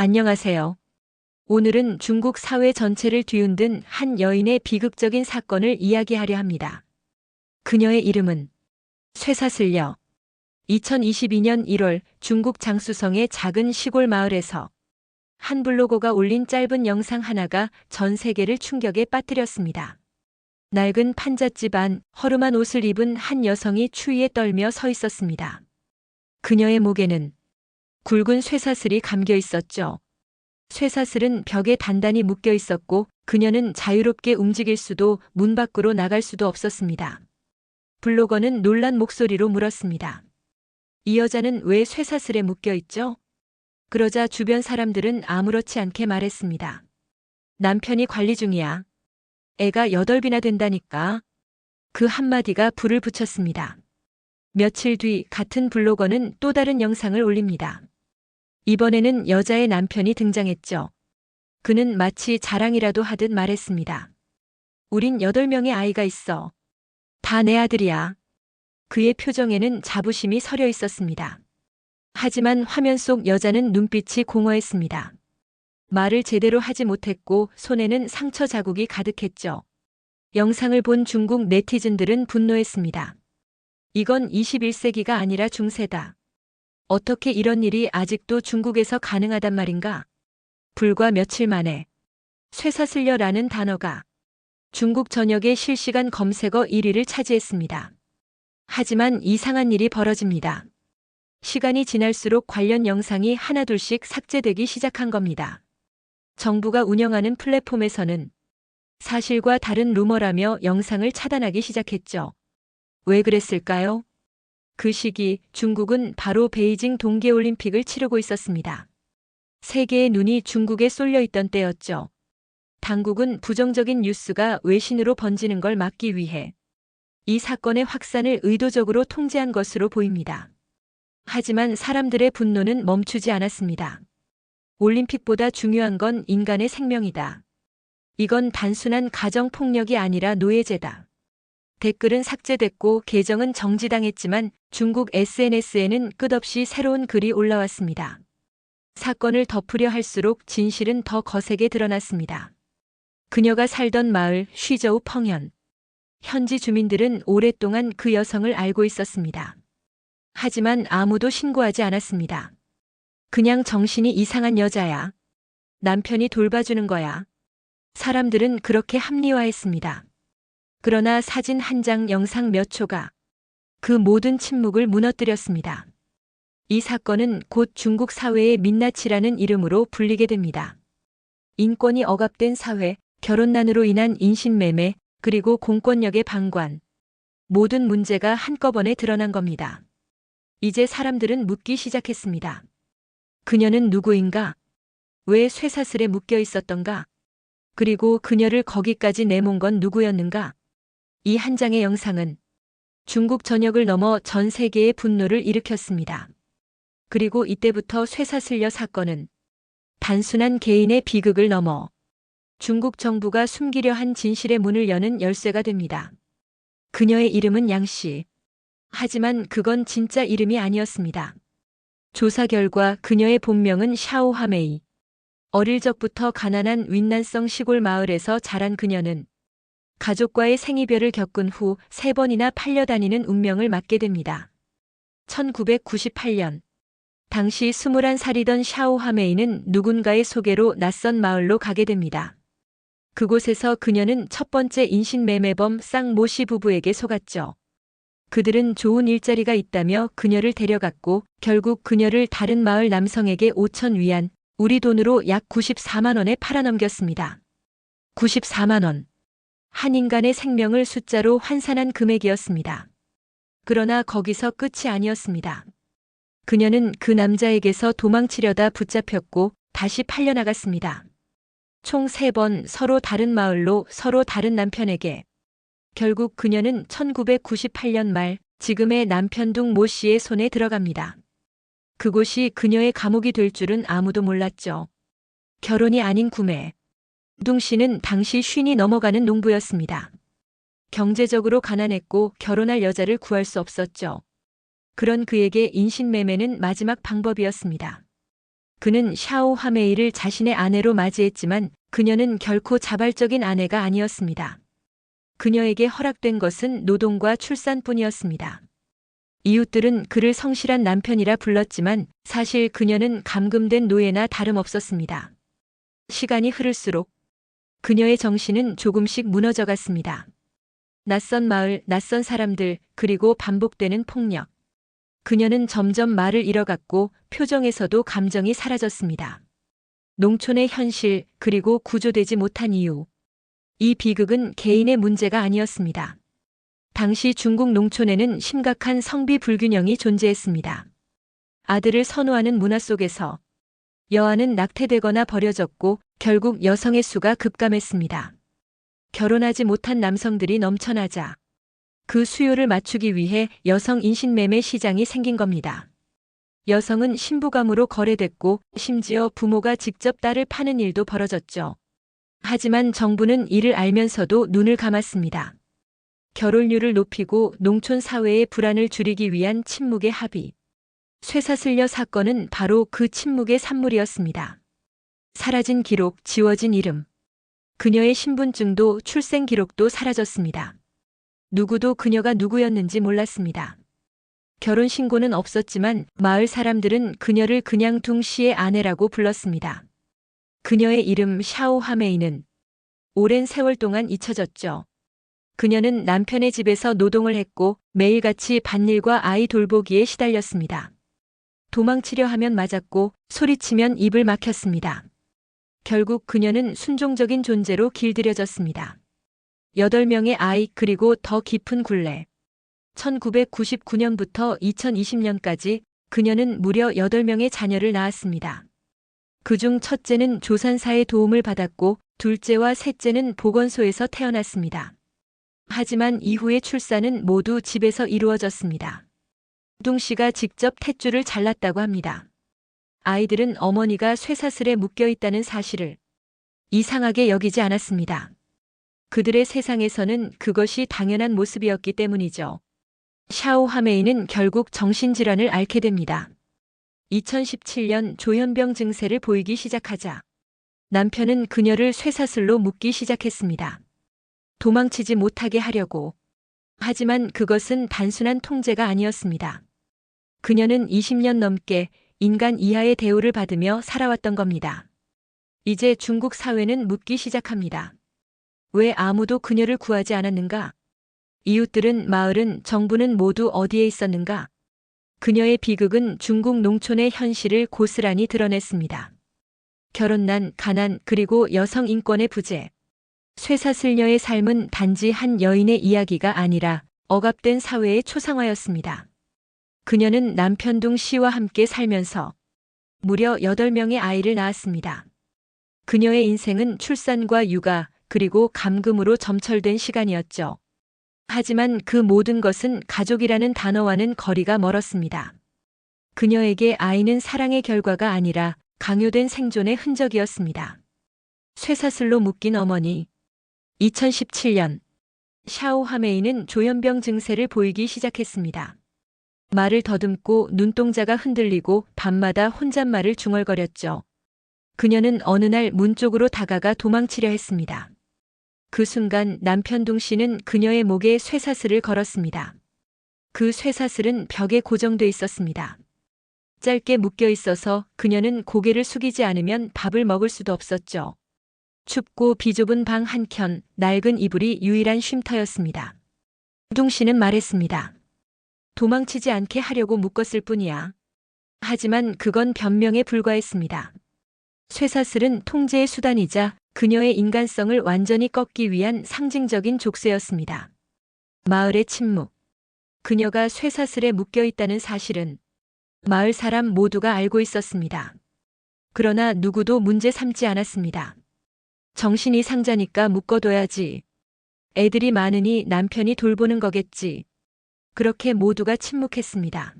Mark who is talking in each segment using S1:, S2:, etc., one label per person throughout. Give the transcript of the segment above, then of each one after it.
S1: 안녕하세요. 오늘은 중국 사회 전체를 뒤흔든 한 여인의 비극적인 사건을 이야기하려 합니다. 그녀의 이름은 쇠사슬녀. 2022년 1월 중국 장수성의 작은 시골 마을에서 한 블로거가 올린 짧은 영상 하나가 전 세계를 충격에 빠뜨렸습니다. 낡은 판잣집 안 허름한 옷을 입은 한 여성이 추위에 떨며 서 있었습니다. 그녀의 목에는 굵은 쇠사슬이 감겨 있었죠. 쇠사슬은 벽에 단단히 묶여 있었고 그녀는 자유롭게 움직일 수도 문 밖으로 나갈 수도 없었습니다. 블로거는 놀란 목소리로 물었습니다. 이 여자는 왜 쇠사슬에 묶여 있죠? 그러자 주변 사람들은 아무렇지 않게 말했습니다. 남편이 관리 중이야. 애가 8이나 된다니까. 그 한마디가 불을 붙였습니다. 며칠 뒤 같은 블로거는 또 다른 영상을 올립니다. 이번에는 여자의 남편이 등장했죠. 그는 마치 자랑이라도 하듯 말했습니다. 우린 8명의 아이가 있어. 다 내 아들이야. 그의 표정에는 자부심이 서려 있었습니다. 하지만 화면 속 여자는 눈빛이 공허했습니다. 말을 제대로 하지 못했고 손에는 상처 자국이 가득했죠. 영상을 본 중국 네티즌들은 분노했습니다. 이건 21세기가 아니라 중세다. 어떻게 이런 일이 아직도 중국에서 가능하단 말인가? 불과 며칠 만에 쇠사슬녀라는 단어가 중국 전역의 실시간 검색어 1위를 차지했습니다. 하지만 이상한 일이 벌어집니다. 시간이 지날수록 관련 영상이 하나둘씩 삭제되기 시작한 겁니다. 정부가 운영하는 플랫폼에서는 사실과 다른 루머라며 영상을 차단하기 시작했죠. 왜 그랬을까요? 그 시기 중국은 바로 베이징 동계올림픽을 치르고 있었습니다. 세계의 눈이 중국에 쏠려 있던 때였죠. 당국은 부정적인 뉴스가 외신으로 번지는 걸 막기 위해 이 사건의 확산을 의도적으로 통제한 것으로 보입니다. 하지만 사람들의 분노는 멈추지 않았습니다. 올림픽보다 중요한 건 인간의 생명이다. 이건 단순한 가정폭력이 아니라 노예제다. 댓글은 삭제됐고 계정은 정지당했지만 중국 SNS에는 끝없이 새로운 글이 올라왔습니다. 사건을 덮으려 할수록 진실은 더 거세게 드러났습니다. 그녀가 살던 마을 쉬저우 펑현. 현지 주민들은 오랫동안 그 여성을 알고 있었습니다. 하지만 아무도 신고하지 않았습니다. 그냥 정신이 이상한 여자야. 남편이 돌봐주는 거야. 사람들은 그렇게 합리화했습니다. 그러나 사진 한 장, 영상 몇 초가 그 모든 침묵을 무너뜨렸습니다. 이 사건은 곧 중국 사회의 민낯이라는 이름으로 불리게 됩니다. 인권이 억압된 사회, 결혼난으로 인한 인신매매, 그리고 공권력의 방관. 모든 문제가 한꺼번에 드러난 겁니다. 이제 사람들은 묻기 시작했습니다. 그녀는 누구인가? 왜 쇠사슬에 묶여 있었던가? 그리고 그녀를 거기까지 내몬 건 누구였는가? 이 한 장의 영상은 중국 전역을 넘어 전 세계의 분노를 일으켰습니다. 그리고 이때부터 쇠사슬녀 사건은 단순한 개인의 비극을 넘어 중국 정부가 숨기려 한 진실의 문을 여는 열쇠가 됩니다. 그녀의 이름은 양씨. 하지만 그건 진짜 이름이 아니었습니다. 조사 결과 그녀의 본명은 샤오하메이. 어릴 적부터 가난한 윈난성 시골 마을에서 자란 그녀는 가족과의 생이별을 겪은 후 3번이나 팔려다니는 운명을 맞게 됩니다. 1998년 당시 21살이던 샤오하메이는 누군가의 소개로 낯선 마을로 가게 됩니다. 그곳에서 그녀는 첫 번째 인신매매범 쌍모 씨 부부에게 속았죠. 그들은 좋은 일자리가 있다며 그녀를 데려갔고 결국 그녀를 다른 마을 남성에게 5,000위안, 우리 돈으로 약 94만 원에 팔아넘겼습니다. 94만 원. 한 인간의 생명을 숫자로 환산한 금액이었습니다. 그러나 거기서 끝이 아니었습니다. 그녀는 그 남자에게서 도망치려다 붙잡혔고 다시 팔려나갔습니다. 총 3번 서로 다른 마을로 서로 다른 남편에게. 결국 그녀는 1998년 말 지금의 남편둥 모 씨의 손에 들어갑니다. 그곳이 그녀의 감옥이 될 줄은 아무도 몰랐죠. 결혼이 아닌 구매. 둥 씨는 당시 50이 넘어가는 농부였습니다. 경제적으로 가난했고 결혼할 여자를 구할 수 없었죠. 그런 그에게 인신매매는 마지막 방법이었습니다. 그는 샤오 화메이를 자신의 아내로 맞이했지만 그녀는 결코 자발적인 아내가 아니었습니다. 그녀에게 허락된 것은 노동과 출산뿐이었습니다. 이웃들은 그를 성실한 남편이라 불렀지만 사실 그녀는 감금된 노예나 다름없었습니다. 시간이 흐를수록 그녀의 정신은 조금씩 무너져 갔습니다. 낯선 마을, 낯선 사람들, 그리고 반복되는 폭력. 그녀는 점점 말을 잃어갔고 표정에서도 감정이 사라졌습니다. 농촌의 현실, 그리고 구조되지 못한 이유. 이 비극은 개인의 문제가 아니었습니다. 당시 중국 농촌에는 심각한 성비 불균형이 존재했습니다. 아들을 선호하는 문화 속에서 여아는 낙태되거나 버려졌고 결국 여성의 수가 급감했습니다. 결혼하지 못한 남성들이 넘쳐나자 그 수요를 맞추기 위해 여성 인신매매 시장이 생긴 겁니다. 여성은 신부감으로 거래됐고 심지어 부모가 직접 딸을 파는 일도 벌어졌죠. 하지만 정부는 이를 알면서도 눈을 감았습니다. 결혼율을 높이고 농촌 사회의 불안을 줄이기 위한 침묵의 합의. 쇠사슬녀 사건은 바로 그 침묵의 산물이었습니다. 사라진 기록, 지워진 이름. 그녀의 신분증도 출생 기록도 사라졌습니다. 누구도 그녀가 누구였는지 몰랐습니다. 결혼 신고는 없었지만 마을 사람들은 그녀를 그냥 둥 씨의 아내라고 불렀습니다. 그녀의 이름 샤오 화메이는 오랜 세월 동안 잊혀졌죠. 그녀는 남편의 집에서 노동을 했고 매일같이 밭일과 아이 돌보기에 시달렸습니다. 도망치려 하면 맞았고 소리치면 입을 막혔습니다. 결국 그녀는 순종적인 존재로 길들여졌습니다. 8명의 아이 그리고 더 깊은 굴레. 1999년부터 2020년까지 그녀는 무려 8명의 자녀를 낳았습니다. 그중 첫째는 조산사의 도움을 받았고 둘째와 셋째는 보건소에서 태어났습니다. 하지만 이후의 출산은 모두 집에서 이루어졌습니다. 둥 씨가 직접 탯줄을 잘랐다고 합니다. 아이들은 어머니가 쇠사슬에 묶여 있다는 사실을 이상하게 여기지 않았습니다. 그들의 세상에서는 그것이 당연한 모습이었기 때문이죠. 샤오 화메이는 결국 정신질환을 앓게 됩니다. 2017년 조현병 증세를 보이기 시작하자 남편은 그녀를 쇠사슬로 묶기 시작했습니다. 도망치지 못하게 하려고. 하지만 그것은 단순한 통제가 아니었습니다. 그녀는 20년 넘게 인간 이하의 대우를 받으며 살아왔던 겁니다. 이제 중국 사회는 묻기 시작합니다. 왜 아무도 그녀를 구하지 않았는가? 이웃들은, 마을은, 정부는 모두 어디에 있었는가? 그녀의 비극은 중국 농촌의 현실을 고스란히 드러냈습니다. 결혼난, 가난, 그리고 여성 인권의 부재. 쇠사슬녀의 삶은 단지 한 여인의 이야기가 아니라 억압된 사회의 초상화였습니다. 그녀는 남편 둥 씨와 함께 살면서 무려 8명의 아이를 낳았습니다. 그녀의 인생은 출산과 육아, 그리고 감금으로 점철된 시간이었죠. 하지만 그 모든 것은 가족이라는 단어와는 거리가 멀었습니다. 그녀에게 아이는 사랑의 결과가 아니라 강요된 생존의 흔적이었습니다. 쇠사슬로 묶인 어머니. 2017년 샤오 화메이는 조현병 증세를 보이기 시작했습니다. 말을 더듬고 눈동자가 흔들리고 밤마다 혼잣말을 중얼거렸죠. 그녀는 어느 날 문 쪽으로 다가가 도망치려 했습니다. 그 순간 남편 둥 씨는 그녀의 목에 쇠사슬을 걸었습니다. 그 쇠사슬은 벽에 고정돼 있었습니다. 짧게 묶여 있어서 그녀는 고개를 숙이지 않으면 밥을 먹을 수도 없었죠. 춥고 비좁은 방 한켠, 낡은 이불이 유일한 쉼터였습니다. 둥 씨는 말했습니다. 도망치지 않게 하려고 묶었을 뿐이야. 하지만 그건 변명에 불과했습니다. 쇠사슬은 통제의 수단이자 그녀의 인간성을 완전히 꺾기 위한 상징적인 족쇄였습니다. 마을의 침묵. 그녀가 쇠사슬에 묶여 있다는 사실은 마을 사람 모두가 알고 있었습니다. 그러나 누구도 문제 삼지 않았습니다. 정신이 상자니까 묶어둬야지. 애들이 많으니 남편이 돌보는 거겠지. 그렇게 모두가 침묵했습니다.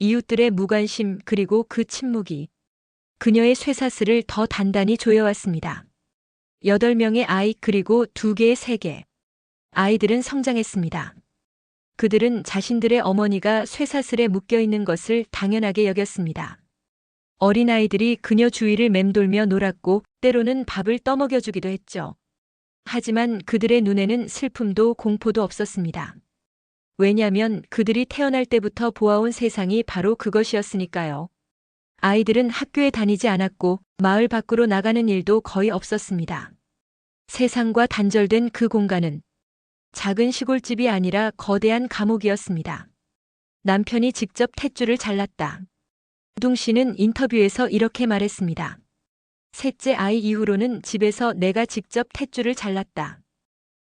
S1: 이웃들의 무관심 그리고 그 침묵이 그녀의 쇠사슬을 더 단단히 조여왔습니다. 8명의 아이 그리고 2개의 세계. 아이들은 성장했습니다. 그들은 자신들의 어머니가 쇠사슬에 묶여 있는 것을 당연하게 여겼습니다. 어린아이들이 그녀 주위를 맴돌며 놀았고 때로는 밥을 떠먹여주기도 했죠. 하지만 그들의 눈에는 슬픔도 공포도 없었습니다. 왜냐하면 그들이 태어날 때부터 보아온 세상이 바로 그것이었으니까요. 아이들은 학교에 다니지 않았고 마을 밖으로 나가는 일도 거의 없었습니다. 세상과 단절된 그 공간은 작은 시골집이 아니라 거대한 감옥이었습니다. 남편이 직접 탯줄을 잘랐다. 우둥 씨는 인터뷰에서 이렇게 말했습니다. 셋째 아이 이후로는 집에서 내가 직접 탯줄을 잘랐다.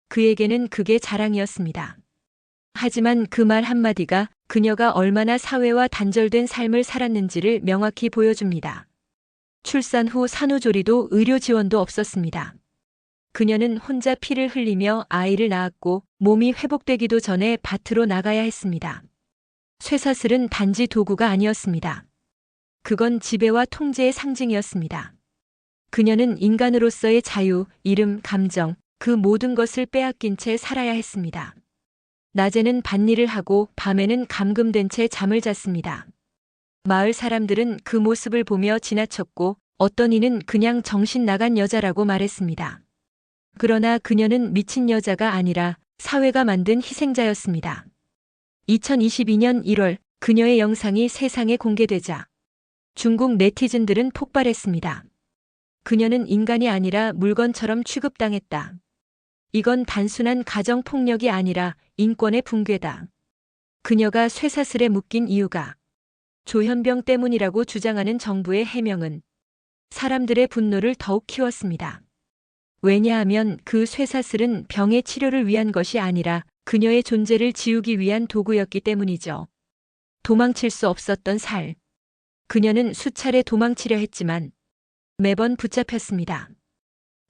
S1: 그에게는 그게 자랑이었습니다. 하지만 그 말 한마디가 그녀가 얼마나 사회와 단절된 삶을 살았는지를 명확히 보여줍니다. 출산 후 산후조리도 의료 지원도 없었습니다. 그녀는 혼자 피를 흘리며 아이를 낳았고 몸이 회복되기도 전에 밭으로 나가야 했습니다. 쇠사슬은 단지 도구가 아니었습니다. 그건 지배와 통제의 상징이었습니다. 그녀는 인간으로서의 자유, 이름, 감정, 그 모든 것을 빼앗긴 채 살아야 했습니다. 낮에는 밭일을 하고 밤에는 감금된 채 잠을 잤습니다. 마을 사람들은 그 모습을 보며 지나쳤고 어떤 이는 그냥 정신 나간 여자라고 말했습니다. 그러나 그녀는 미친 여자가 아니라 사회가 만든 희생자였습니다. 2022년 1월 그녀의 영상이 세상에 공개되자 중국 네티즌들은 폭발했습니다. 그녀는 인간이 아니라 물건처럼 취급당했다. 이건 단순한 가정폭력이 아니라 인권의 붕괴다. 그녀가 쇠사슬에 묶인 이유가 조현병 때문이라고 주장하는 정부의 해명은 사람들의 분노를 더욱 키웠습니다. 왜냐하면 그 쇠사슬은 병의 치료를 위한 것이 아니라 그녀의 존재를 지우기 위한 도구였기 때문이죠. 도망칠 수 없었던 살. 그녀는 수차례 도망치려 했지만 매번 붙잡혔습니다.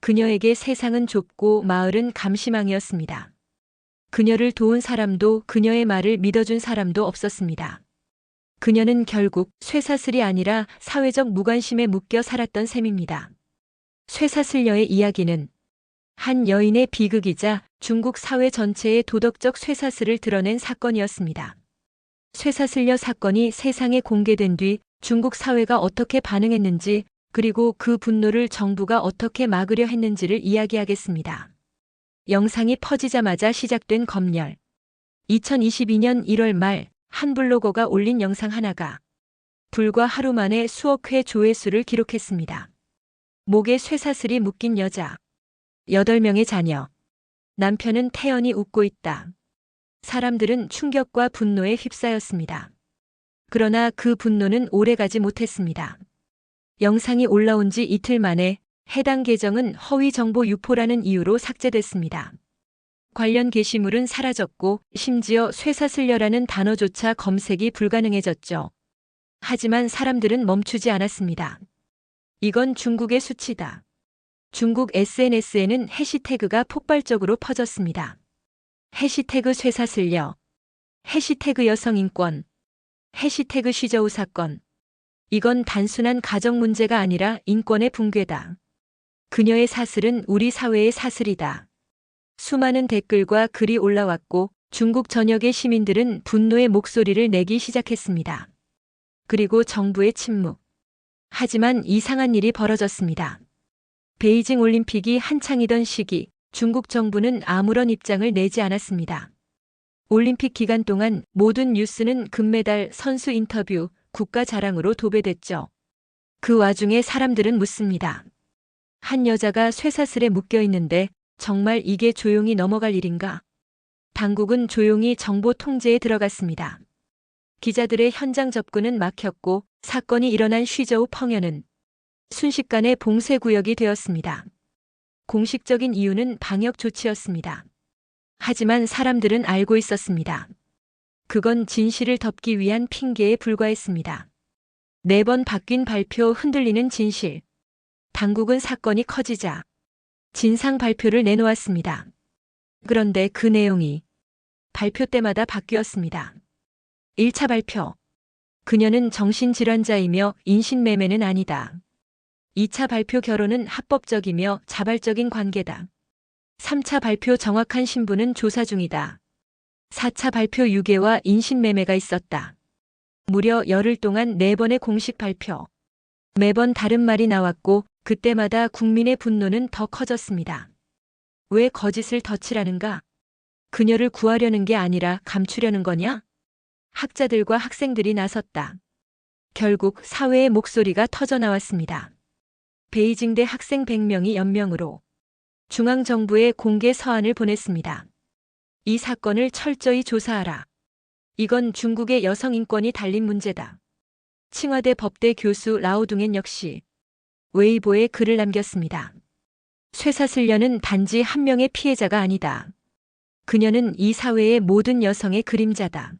S1: 그녀에게 세상은 좁고 마을은 감시망이었습니다. 그녀를 도운 사람도 그녀의 말을 믿어준 사람도 없었습니다. 그녀는 결국 쇠사슬이 아니라 사회적 무관심에 묶여 살았던 셈입니다. 쇠사슬녀의 이야기는 한 여인의 비극이자 중국 사회 전체의 도덕적 쇠사슬을 드러낸 사건이었습니다. 쇠사슬녀 사건이 세상에 공개된 뒤 중국 사회가 어떻게 반응했는지 그리고 그 분노를 정부가 어떻게 막으려 했는지를 이야기하겠습니다. 영상이 퍼지자마자 시작된 검열. 2022년 1월 말 한 블로거가 올린 영상 하나가 불과 하루 만에 수억 회 조회수를 기록했습니다. 목에 쇠사슬이 묶인 여자. 8명의 자녀. 남편은 태연히 웃고 있다. 사람들은 충격과 분노에 휩싸였습니다. 그러나 그 분노는 오래가지 못했습니다. 영상이 올라온 지 이틀 만에 해당 계정은 허위 정보 유포라는 이유로 삭제됐습니다. 관련 게시물은 사라졌고 심지어 쇠사슬녀라는 단어조차 검색이 불가능해졌죠. 하지만 사람들은 멈추지 않았습니다. 이건 중국의 수치다. 중국 SNS에는 해시태그가 폭발적으로 퍼졌습니다. 해시태그 쇠사슬녀, 해시태그 여성인권, 해시태그 쉬저우 사건. 이건 단순한 가정 문제가 아니라 인권의 붕괴다. 그녀의 사슬은 우리 사회의 사슬이다. 수많은 댓글과 글이 올라왔고 중국 전역의 시민들은 분노의 목소리를 내기 시작했습니다. 그리고 정부의 침묵. 하지만 이상한 일이 벌어졌습니다. 베이징 올림픽이 한창이던 시기 중국 정부는 아무런 입장을 내지 않았습니다. 올림픽 기간 동안 모든 뉴스는 금메달 선수 인터뷰, 국가 자랑으로 도배됐죠. 그 와중에 사람들은 묻습니다. 한 여자가 쇠사슬에 묶여 있는데 정말 이게 조용히 넘어갈 일인가? 당국은 조용히 정보 통제에 들어갔습니다. 기자들의 현장 접근은 막혔고 사건이 일어난 쉬저우 펑현은 순식간에 봉쇄구역이 되었습니다. 공식적인 이유는 방역 조치였습니다. 하지만 사람들은 알고 있었습니다. 그건 진실을 덮기 위한 핑계에 불과했습니다. 4번 바뀐 발표 흔들리는 진실. 당국은 사건이 커지자 진상 발표를 내놓았습니다. 그런데 그 내용이 발표 때마다 바뀌었습니다. 1차 발표. 그녀는 정신질환자이며 인신매매는 아니다. 2차 발표 결혼은 합법적이며 자발적인 관계다. 3차 발표 정확한 신분은 조사 중이다. 4차 발표 유괴와 인신매매가 있었다. 무려 열흘 동안 4번의 공식 발표. 매번 다른 말이 나왔고 그때마다 국민의 분노는 더 커졌습니다. 왜 거짓을 덧칠하는가? 그녀를 구하려는 게 아니라 감추려는 거냐? 학자들과 학생들이 나섰다. 결국 사회의 목소리가 터져나왔습니다. 베이징대 학생 100명이 연명으로 중앙정부에 공개 서한을 보냈습니다. 이 사건을 철저히 조사하라. 이건 중국의 여성 인권이 달린 문제다. 칭화대 법대 교수 라오둥엔 역시 웨이보에 글을 남겼습니다. 쇠사슬녀는 단지 한 명의 피해자가 아니다. 그녀는 이 사회의 모든 여성의 그림자다.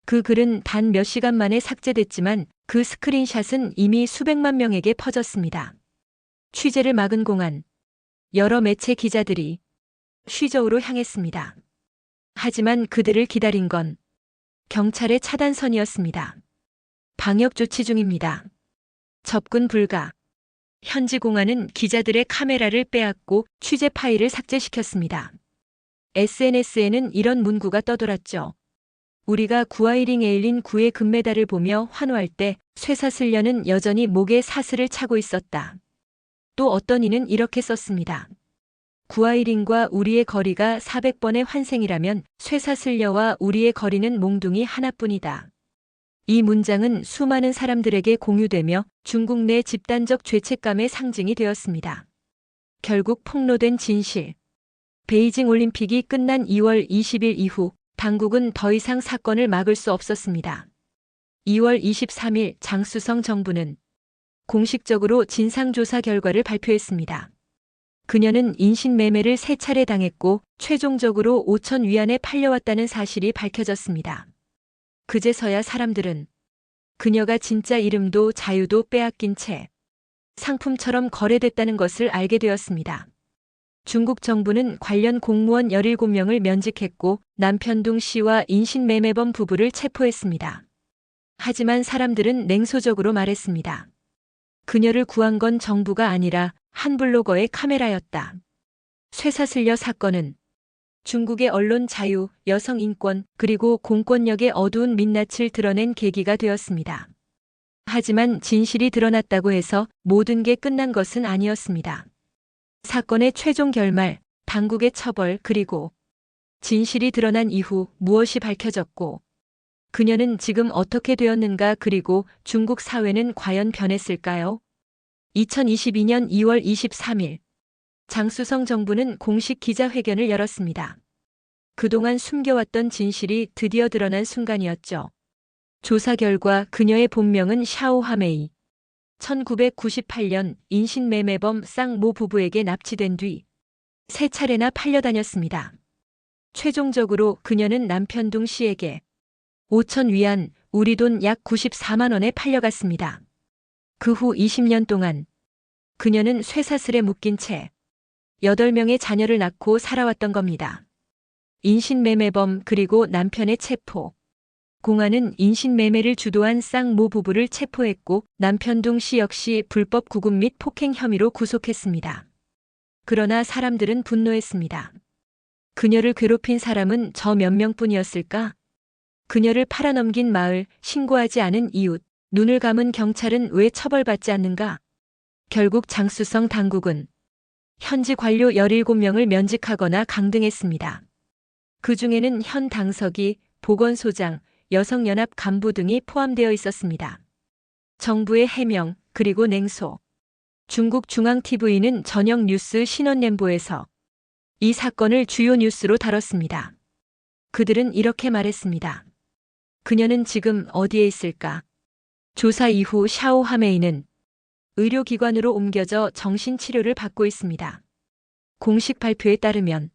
S1: 그 글은 단 몇 시간 만에 삭제됐지만 그 스크린샷은 이미 수백만 명에게 퍼졌습니다. 취재를 막은 공안, 여러 매체 기자들이 쉬저우로 향했습니다. 하지만 그들을 기다린 건 경찰의 차단선이었습니다. 방역 조치 중입니다. 접근 불가. 현지 공안은 기자들의 카메라를 빼앗고 취재 파일을 삭제시켰습니다. SNS에는 이런 문구가 떠돌았죠. 우리가 구아이링 에일린 9의 금메달을 보며 환호할 때 쇠사슬녀는 여전히 목에 사슬을 차고 있었다. 또 어떤 이는 이렇게 썼습니다. 구아이링과 우리의 거리가 400번의 환생이라면 쇠사슬녀와 우리의 거리는 몽둥이 하나뿐이다. 이 문장은 수많은 사람들에게 공유되며 중국 내 집단적 죄책감의 상징이 되었습니다. 결국 폭로된 진실. 베이징 올림픽이 끝난 2월 20일 이후 당국은 더 이상 사건을 막을 수 없었습니다. 2월 23일 장수성 정부는 공식적으로 진상조사 결과를 발표했습니다. 그녀는 인신매매를 3차례 당했고 최종적으로 5천 위안에 팔려왔다는 사실이 밝혀졌습니다. 그제서야 사람들은 그녀가 진짜 이름도 자유도 빼앗긴 채 상품처럼 거래됐다는 것을 알게 되었습니다. 중국 정부는 관련 공무원 17명을 면직했고 남편둥 씨와 인신매매범 부부를 체포했습니다. 하지만 사람들은 냉소적으로 말했습니다. 그녀를 구한 건 정부가 아니라 한 블로거의 카메라였다. 쇠사슬녀 사건은 중국의 언론 자유, 여성 인권, 그리고 공권력의 어두운 민낯을 드러낸 계기가 되었습니다. 하지만 진실이 드러났다고 해서 모든 게 끝난 것은 아니었습니다. 사건의 최종 결말, 당국의 처벌, 그리고 진실이 드러난 이후 무엇이 밝혀졌고 그녀는 지금 어떻게 되었는가 그리고 중국 사회는 과연 변했을까요? 2022년 2월 23일 장수성 정부는 공식 기자회견을 열었습니다. 그동안 숨겨왔던 진실이 드디어 드러난 순간이었죠. 조사 결과 그녀의 본명은 샤오 하메이. 1998년 인신매매범 쌍모 부부에게 납치된 뒤 3차례나 팔려다녔습니다. 최종적으로 그녀는 남편둥 씨에게 5천 위안, 우리 돈 약 94만 원에 팔려갔습니다. 그 후 20년 동안 그녀는 쇠사슬에 묶인 채 8명의 자녀를 낳고 살아왔던 겁니다. 인신매매범 그리고 남편의 체포. 공안은 인신매매를 주도한 쌍모 부부를 체포했고 남편둥 씨 역시 불법 구금 및 폭행 혐의로 구속했습니다. 그러나 사람들은 분노했습니다. 그녀를 괴롭힌 사람은 저 몇 명뿐이었을까? 그녀를 팔아넘긴 마을, 신고하지 않은 이웃, 눈을 감은 경찰은 왜 처벌받지 않는가? 결국 장수성 당국은 현지 관료 17명을 면직하거나 강등했습니다. 그 중에는 현 당서기, 보건소장, 여성연합 간부 등이 포함되어 있었습니다. 정부의 해명, 그리고 냉소. 중국 중앙TV는 저녁 뉴스 신원연보에서 이 사건을 주요 뉴스로 다뤘습니다. 그들은 이렇게 말했습니다. 그녀는 지금 어디에 있을까? 조사 이후 샤오 하메이는 의료기관으로 옮겨져 정신치료를 받고 있습니다. 공식 발표에 따르면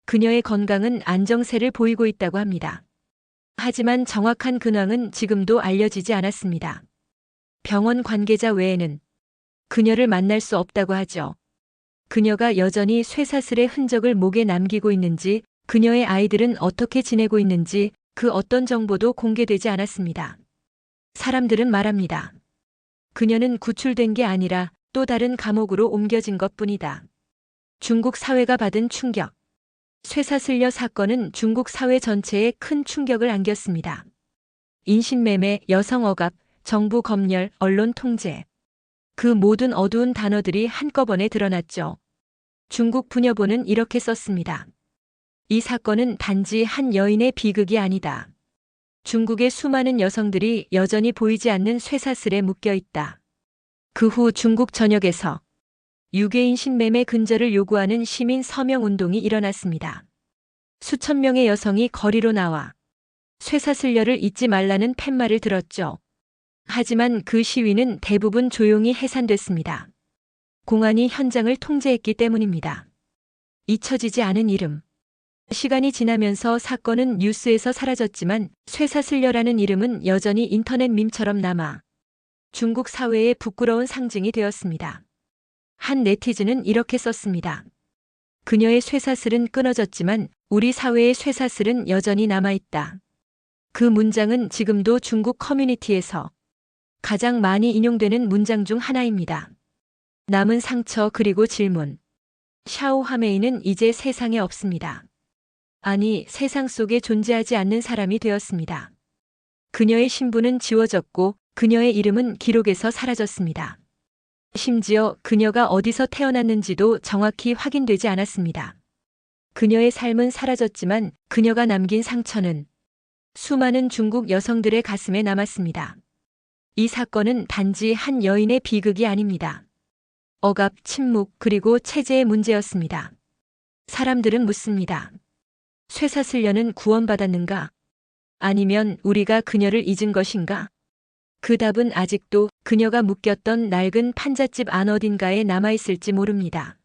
S1: 그녀의 건강은 안정세를 보이고 있다고 합니다. 하지만 정확한 근황은 지금도 알려지지 않았습니다. 병원 관계자 외에는 그녀를 만날 수 없다고 하죠. 그녀가 여전히 쇠사슬의 흔적을 목에 남기고 있는지, 그녀의 아이들은 어떻게 지내고 있는지 그 어떤 정보도 공개되지 않았습니다. 사람들은 말합니다. 그녀는 구출된 게 아니라 또 다른 감옥으로 옮겨진 것뿐이다. 중국 사회가 받은 충격. 쇠사슬녀 사건은 중국 사회 전체에 큰 충격을 안겼습니다. 인신매매, 여성 억압, 정부 검열, 언론 통제. 그 모든 어두운 단어들이 한꺼번에 드러났죠. 중국 부녀보는 이렇게 썼습니다. 이 사건은 단지 한 여인의 비극이 아니다. 중국의 수많은 여성들이 여전히 보이지 않는 쇠사슬에 묶여 있다. 그 후 중국 전역에서 유괴인 신매매 근절을 요구하는 시민 서명 운동이 일어났습니다. 수천 명의 여성이 거리로 나와 쇠사슬녀를 잊지 말라는 팻말을 들었죠. 하지만 그 시위는 대부분 조용히 해산됐습니다. 공안이 현장을 통제했기 때문입니다. 잊혀지지 않은 이름. 시간이 지나면서 사건은 뉴스에서 사라졌지만 쇠사슬녀라는 이름은 여전히 인터넷 밈처럼 남아 중국 사회의 부끄러운 상징이 되었습니다. 한 네티즌은 이렇게 썼습니다. 그녀의 쇠사슬은 끊어졌지만 우리 사회의 쇠사슬은 여전히 남아있다. 그 문장은 지금도 중국 커뮤니티에서 가장 많이 인용되는 문장 중 하나입니다. 남은 상처 그리고 질문. 샤오 하메이는 이제 세상에 없습니다. 아니, 세상 속에 존재하지 않는 사람이 되었습니다. 그녀의 신분은 지워졌고 그녀의 이름은 기록에서 사라졌습니다. 심지어 그녀가 어디서 태어났는지도 정확히 확인되지 않았습니다. 그녀의 삶은 사라졌지만 그녀가 남긴 상처는 수많은 중국 여성들의 가슴에 남았습니다. 이 사건은 단지 한 여인의 비극이 아닙니다. 억압, 침묵, 그리고 체제의 문제였습니다. 사람들은 묻습니다. 쇠사슬녀는 구원받았는가? 아니면 우리가 그녀를 잊은 것인가? 그 답은 아직도 그녀가 묶였던 낡은 판잣집 안 어딘가에 남아있을지 모릅니다.